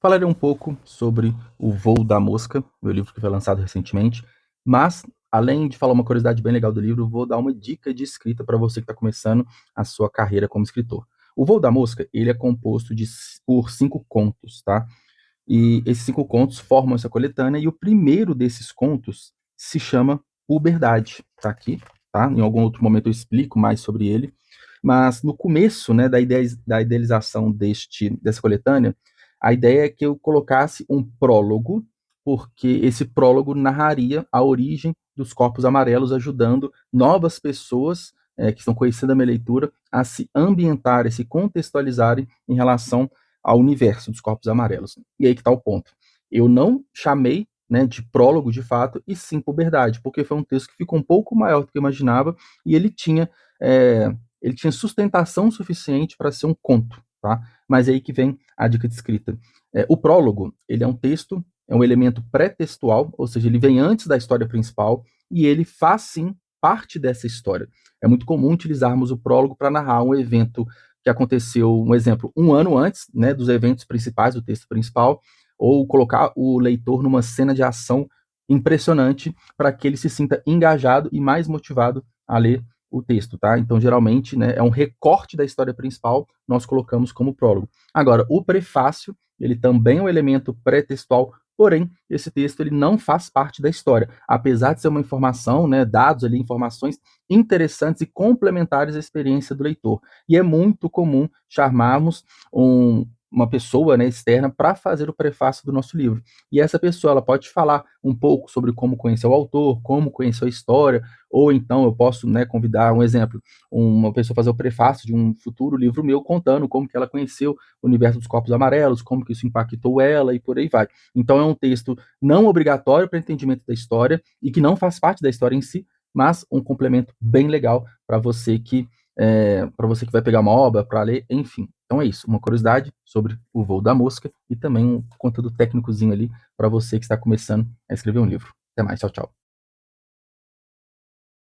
Falarei um pouco sobre O Voo da Mosca, meu livro que foi lançado recentemente, mas, além de falar uma curiosidade bem legal do livro, vou dar uma dica de escrita para você que está começando a sua carreira como escritor. O Voo da Mosca, ele é composto por 5 contos, tá? E esses 5 contos formam essa coletânea, e o primeiro desses contos se chama Puberdade. Tá aqui, tá? Em algum outro momento eu explico mais sobre ele. Mas no começo, né, da idealização dessa coletânea, a ideia é que eu colocasse um prólogo, porque esse prólogo narraria a origem dos corpos amarelos, ajudando novas pessoas que estão conhecendo a minha leitura a se ambientarem, se contextualizarem em relação ao universo dos corpos amarelos. E aí que está o ponto. Eu não chamei, né, de prólogo de fato, e sim puberdade, porque foi um texto que ficou um pouco maior do que eu imaginava, e é, ele tinha sustentação suficiente para ser um conto, tá? Mas é aí que vem a dica de escrita. O prólogo, ele é um texto, é um elemento pré-textual, ou seja, ele vem antes da história principal, e ele faz sim parte dessa história. É muito comum utilizarmos o prólogo para narrar um evento que aconteceu, um exemplo, um ano antes, né, dos eventos principais, do texto principal, ou colocar o leitor numa cena de ação impressionante para que ele se sinta engajado e mais motivado a ler o texto, tá? Então, geralmente, né, é um recorte da história principal, nós colocamos como prólogo. Agora, o prefácio, ele também é um elemento pré-textual, porém, esse texto ele não faz parte da história, apesar de ser uma informação, né, dados ali, informações interessantes e complementares à experiência do leitor. E é muito comum chamarmos uma pessoa, né, externa para fazer o prefácio do nosso livro. E essa pessoa ela pode falar um pouco sobre como conhecer o autor, como conhecer a história, ou então eu posso, né, convidar um exemplo, uma pessoa fazer o prefácio de um futuro livro meu contando como que ela conheceu o universo dos corpos amarelos, como que isso impactou ela e por aí vai. Então é um texto não obrigatório para entendimento da história e que não faz parte da história em si, mas um complemento bem legal para você que vai pegar uma obra para ler, enfim. Então é isso, uma curiosidade sobre o voo da mosca e também um conteúdo técnicozinho ali para você que está começando a escrever um livro. Até mais, tchau, tchau.